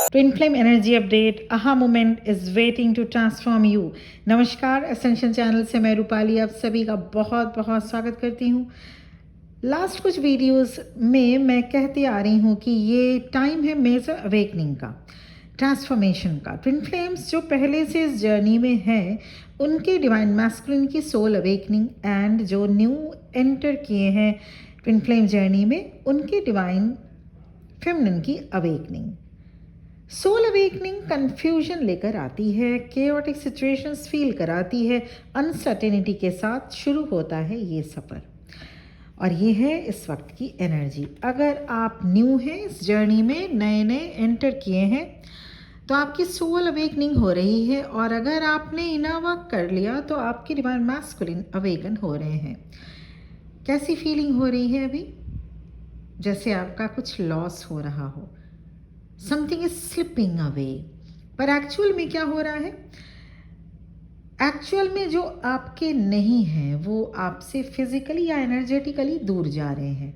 Twin Flame Energy Update, aha moment is waiting to transform you. नमस्कार, essential channel से मैं रूपाली आप सभी का बहुत बहुत स्वागत करती हूँ। लास्ट कुछ वीडियोस में मैं कहती आ रही हूँ कि ये टाइम है मेजर अवेकनिंग का, ट्रांसफॉर्मेशन का। ट्विन फ्लेम्स जो पहले से इस जर्नी में हैं उनके डिवाइन मैस्कुलिन की सोल अवेकनिंग एंड जो न्यू एंटर किए हैं ट्विन फ्लेम जर्नी में उनके डिवाइन फेमिनिन की अवेकनिंग। सोल अवेकनिंग कन्फ्यूजन लेकर आती है, केओटिक सिचुएशंस फील कराती है, अनसर्टेनिटी के साथ शुरू होता है ये सफ़र। और ये है इस वक्त की एनर्जी। अगर आप न्यू हैं इस जर्नी में, नए नए एंटर किए हैं, तो आपकी सोल अवेकनिंग हो रही है। और अगर आपने इनर वर्क कर लिया तो आपके डिवाइन मैस्कुलिन अवेकन हो रहे हैं। कैसी फीलिंग हो रही है अभी? जैसे आपका कुछ लॉस हो रहा हो, समथिंग इज स्लिपिंग अवे। पर एक्चुअल में क्या हो रहा है? एक्चुअल में जो आपके नहीं हैं वो आपसे फिजिकली या एनर्जेटिकली दूर जा रहे हैं।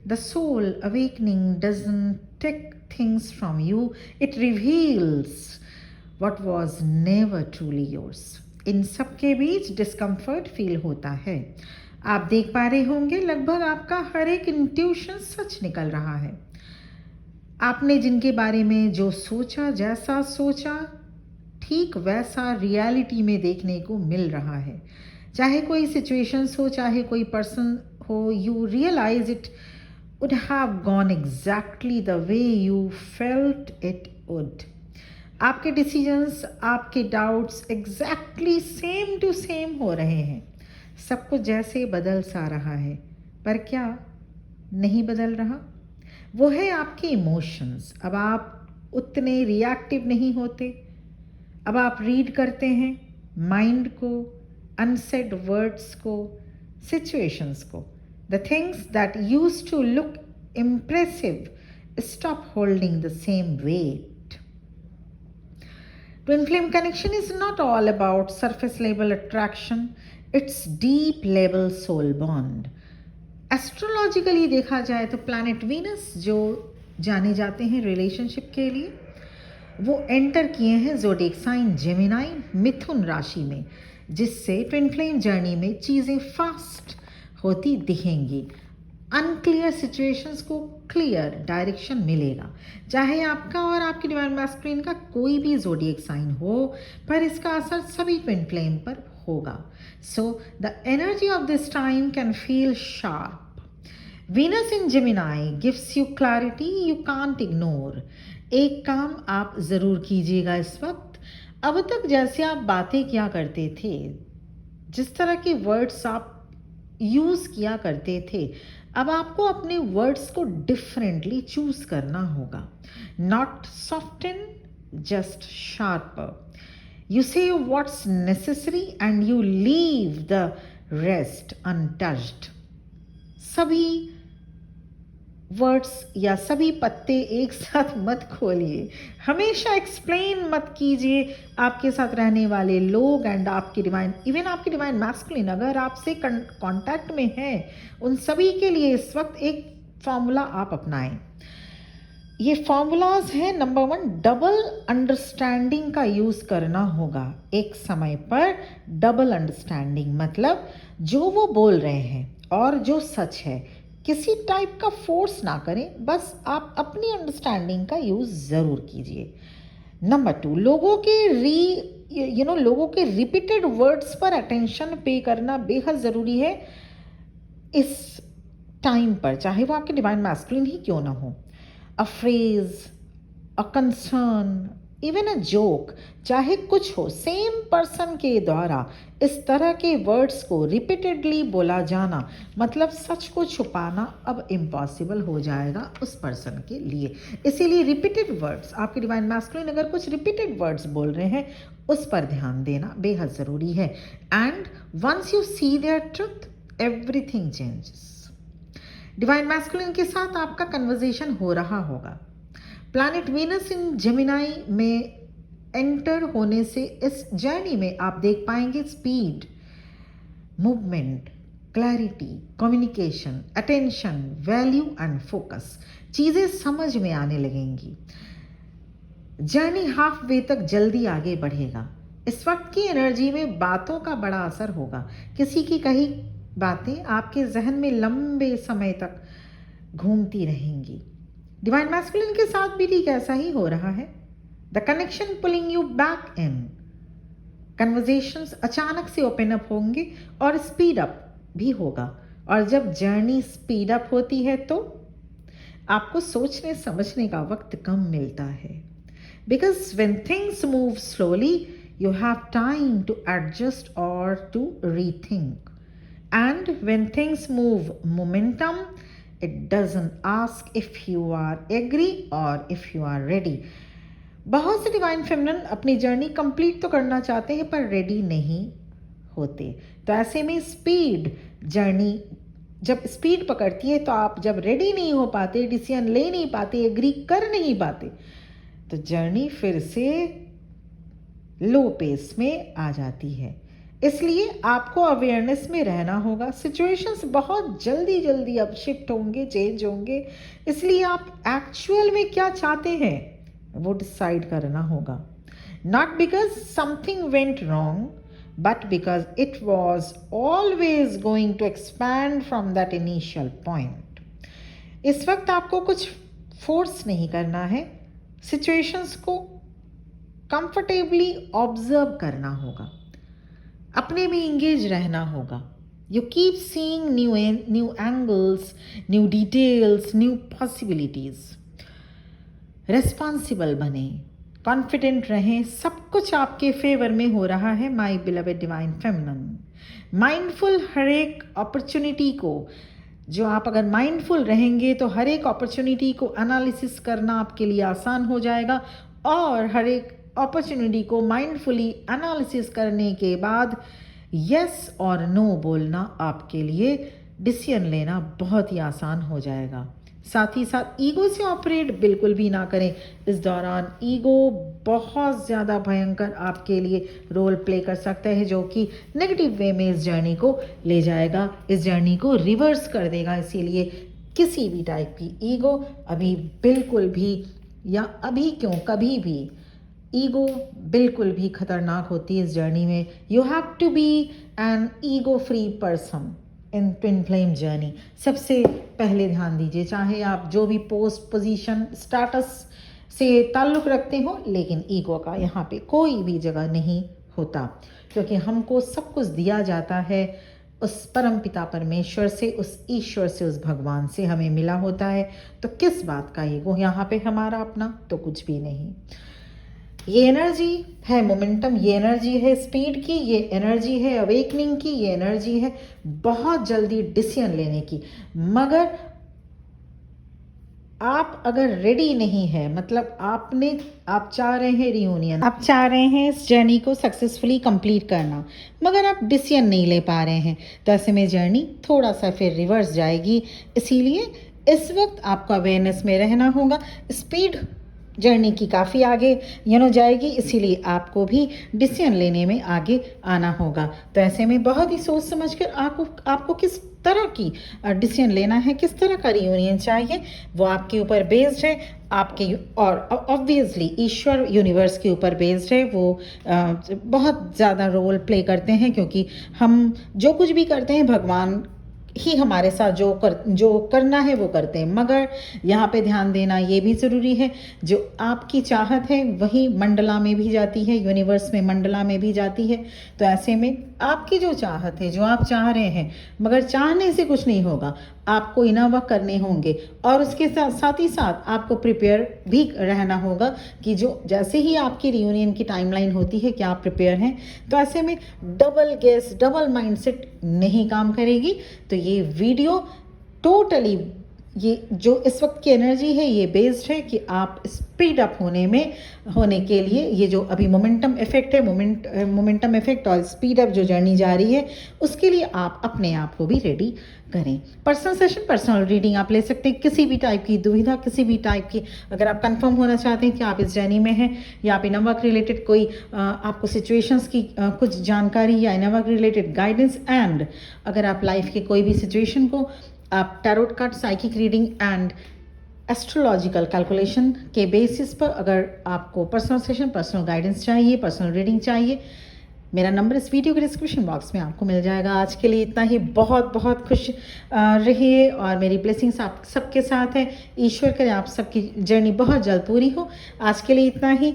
The soul awakening doesn't take things from you, it reveals what was never truly yours. इन सब के बीच डिस्कम्फर्ट फील होता है। आप देख पा रहे होंगे लगभग आपका हर एक इंट्यूशन सच निकल रहा है। आपने जिनके बारे में जो सोचा, जैसा सोचा, ठीक वैसा रियलिटी में देखने को मिल रहा है। चाहे कोई सिचुएशंस हो, चाहे कोई पर्सन हो, you realise it would have gone exactly the way you felt it would. आपके डिसीजंस, आपके doubts exactly same to same हो रहे हैं। सब कुछ जैसे बदल सा रहा है, पर क्या नहीं बदल रहा? वो है आपके इमोशंस। अब आप उतने रिएक्टिव नहीं होते। अब आप रीड करते हैं माइंड को, अनसेड वर्ड्स को, सिचुएशंस को। The things that used to look impressive stop holding the same weight. Twin flame connection is not all about surface level attraction, it's deep level soul bond. Astrologically देखा जाए तो planet Venus जो जाने जाते हैं relationship के लिए, वो एंटर किए हैं ज़ोडिएक साइन जेमिनाई, मिथुन राशि में, जिससे ट्विन फ्लेम जर्नी में चीज़ें फास्ट होती दिखेंगी। अनक्लियर सिचुएशंस को क्लियर डायरेक्शन मिलेगा। चाहे आपका और आपके डिवाइन मैस्कुलिन का कोई भी ज़ोडिएक साइन हो, पर इसका असर सभी ट्विन फ्लेम पर होगा। So the energy of this time can feel sharp. Venus in Gemini gives you clarity you can't ignore. एक काम आप ज़रूर कीजिएगा इस वक्त। अब तक जैसे आप बातें किया करते थे, जिस तरह के वर्ड्स आप यूज़ किया करते थे, अब आपको अपने वर्ड्स को डिफरेंटली चूज़ करना होगा। Not soften, just sharper. You say what's necessary and you leave the rest untouched. सभी वर्ड्स या सभी पत्ते एक साथ मत खोलिए। हमेशा एक्सप्लेन मत कीजिए आपके साथ रहने वाले लोग एंड आपके डिवाइन, इवन आपके डिवाइन मैस्कुलिन अगर आपसे कांटेक्ट में है, उन सभी के लिए इस वक्त एक फॉर्मूला आप अपनाएं। ये फॉर्मूलाज हैं, नंबर 1, डबल अंडरस्टैंडिंग का यूज़ करना होगा। एक समय पर डबल अंडरस्टैंडिंग मतलब जो वो बोल रहे हैं और जो सच है, किसी टाइप का फोर्स ना करें, बस आप अपनी अंडरस्टैंडिंग का यूज़ ज़रूर कीजिए। नंबर 2, लोगों के रिपीटेड वर्ड्स पर अटेंशन पे करना बेहद ज़रूरी है इस टाइम पर, चाहे वो आपके डिवाइन मैस्कुलिन ही क्यों ना हो। A phrase, a concern, even a joke, चाहे कुछ हो, सेम पर्सन के द्वारा इस तरह के वर्ड्स को रिपीटेडली बोला जाना मतलब सच को छुपाना अब इम्पॉसिबल हो जाएगा उस पर्सन के लिए। इसीलिए रिपीटेड वर्ड्स, आपके डिवाइन मैस्कुलिन अगर कुछ रिपीटेड वर्ड्स बोल रहे हैं, उस पर ध्यान देना बेहद ज़रूरी है। And once you see their truth, everything changes. Divine masculine के साथ आपका कन्वर्सेशन हो रहा होगा। प्लैनेट वीनस इन जेमिनाई में एंटर होने से इस जर्नी में आप देख पाएंगे speed, movement, clarity, communication, attention, value and focus. चीज़ें समझ में आने लगेंगी। जर्नी हाफ वे तक जल्दी आगे बढ़ेगा। इस वक्त की एनर्जी में बातों का बड़ा असर होगा। किसी की कही बातें आपके जहन में लंबे समय तक घूमती रहेंगी। डिवाइन मैस्कुलिन के साथ भी ठीक ऐसा ही हो रहा है। The connection pulling you back in. Conversations अचानक से ओपन अप होंगे और स्पीड अप भी होगा। और जब जर्नी स्पीड अप होती है तो आपको सोचने समझने का वक्त कम मिलता है। Because when things move slowly you have time to adjust or to rethink. And when things move momentum, it doesn't ask if you are agree or if you are ready. बहुत से डिवाइन फेमिनिन अपनी journey complete तो करना चाहते हैं पर ready नहीं होते। तो ऐसे में स्पीड जर्नी जब स्पीड पकड़ती है तो आप जब रेडी नहीं हो पाते, डिसीजन ले नहीं पाते, एग्री कर नहीं पाते, तो जर्नी फिर से लो पेस में आ जाती है। इसलिए आपको अवेयरनेस में रहना होगा। सिचुएशंस बहुत जल्दी जल्दी अब शिफ्ट होंगे, चेंज होंगे, इसलिए आप एक्चुअल में क्या चाहते हैं वो डिसाइड करना होगा। Not because something went wrong but because it was always going to expand from that initial point. इस वक्त आपको कुछ फोर्स नहीं करना है, सिचुएशंस को कंफर्टेबली ऑब्जर्व करना होगा, अपने में इंगेज रहना होगा। You keep seeing new angles, new details, new possibilities. Responsible बने, कॉन्फिडेंट रहें, सब कुछ आपके फेवर में हो रहा है my beloved divine feminine. Mindful हर एक अपॉर्चुनिटी को, जो आप अगर माइंडफुल रहेंगे तो हर एक अपॉर्चुनिटी को एनालिसिस करना आपके लिए आसान हो जाएगा और हर एक अपॉर्चुनिटी को माइंडफुली एनालिसिस करने के बाद यस और नो बोलना आपके लिए, डिसीजन लेना बहुत ही आसान हो जाएगा। साथ ही साथ ईगो से ऑपरेट बिल्कुल भी ना करें। इस दौरान ईगो बहुत ज़्यादा भयंकर आपके लिए रोल प्ले कर सकता है, जो कि नेगेटिव वे में इस जर्नी को ले जाएगा, इस जर्नी को रिवर्स कर देगा। इसीलिए किसी भी टाइप की ईगो अभी बिल्कुल भी, या अभी क्यों कभी भी, ईगो बिल्कुल भी खतरनाक होती है इस जर्नी में। You have to be an ego free person in twin flame journey. सबसे पहले ध्यान दीजिए, चाहे आप जो भी पोस्ट, पोजीशन, स्टेटस से ताल्लुक़ रखते हो, लेकिन ईगो का यहाँ पे कोई भी जगह नहीं होता, क्योंकि हमको सब कुछ दिया जाता है उस परम पिता परमेश्वर से, उस ईश्वर से, उस भगवान से हमें मिला होता है। तो किस बात का ईगो यहाँ पे हमारा अपना तो कुछ भी नहीं। ये एनर्जी है मोमेंटम, ये एनर्जी है स्पीड की, ये एनर्जी है अवेकनिंग की, ये एनर्जी है बहुत जल्दी डिसीजन लेने की। मगर आप अगर रेडी नहीं है, मतलब आप चाह रहे हैं रियूनियन, आप चाह रहे हैं इस जर्नी को सक्सेसफुली कंप्लीट करना, मगर आप डिसीजन नहीं ले पा रहे हैं, तो ऐसे में जर्नी थोड़ा सा फिर रिवर्स जाएगी। इसीलिए इस वक्त आपको अवेयरनेस में रहना होगा। स्पीड जर्नी की काफ़ी आगे जाएगी, इसीलिए आपको भी डिसीजन लेने में आगे आना होगा। तो ऐसे में बहुत ही सोच समझकर आपको किस तरह की डिसीजन लेना है, किस तरह का रियूनियन चाहिए, वो आपके ऊपर बेस्ड है, आपके और ऑब्वियसली ईश्वर यूनिवर्स के ऊपर बेस्ड है। वो बहुत ज़्यादा रोल प्ले करते हैं, क्योंकि हम जो कुछ भी करते हैं भगवान ही हमारे साथ जो करना है वो करते हैं। मगर यहाँ पे ध्यान देना ये भी ज़रूरी है, जो आपकी चाहत है वही मंडला में भी जाती है, यूनिवर्स में मंडला में भी जाती है। तो ऐसे में आपकी जो चाहत है, जो आप चाह रहे हैं, मगर चाहने से कुछ नहीं होगा, आपको इनफ करने होंगे और उसके साथ ही साथ आपको प्रिपेयर भी रहना होगा कि जो जैसे ही आपकी रियूनियन की टाइमलाइन होती है कि आप प्रिपेयर हैं। तो ऐसे में डबल गेस, डबल माइंडसेट नहीं काम करेगी। तो ये वीडियो टोटली, ये जो इस वक्त की एनर्जी है ये बेस्ड है कि आप स्पीड अप होने के लिए, ये जो अभी मोमेंटम इफेक्ट है, मोमेंटम इफेक्ट और स्पीड अप जो जर्नी जा रही है, उसके लिए आप अपने आप को भी रेडी करें। पर्सनल सेशन, पर्सनल रीडिंग आप ले सकते हैं। किसी भी टाइप की दुविधा, किसी भी टाइप की, अगर आप कंफर्म होना चाहते हैं कि आप इस जर्नी में हैं, या आप इनवर्क रिलेटेड कोई आपको सिचुएशंस की कुछ जानकारी या इनवर्क रिलेटेड गाइडेंस, एंड अगर आप लाइफ के कोई भी सिचुएशन को आप tarot card, psychic reading and astrological calculation के बेसिस पर अगर आपको पर्सनल सेशन, पर्सनल गाइडेंस चाहिए, पर्सनल रीडिंग चाहिए, मेरा नंबर इस वीडियो के डिस्क्रिप्शन बॉक्स में आपको मिल जाएगा। आज के लिए इतना ही। बहुत बहुत खुश रहिए और मेरी ब्लेसिंग्स आप सबके साथ है। ईश्वर करे आप सबकी जर्नी बहुत जल्द पूरी हो। आज के लिए इतना ही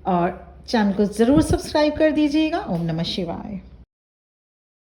और चैनल को ज़रूर सब्सक्राइब कर दीजिएगा। ओम नमः शिवाय।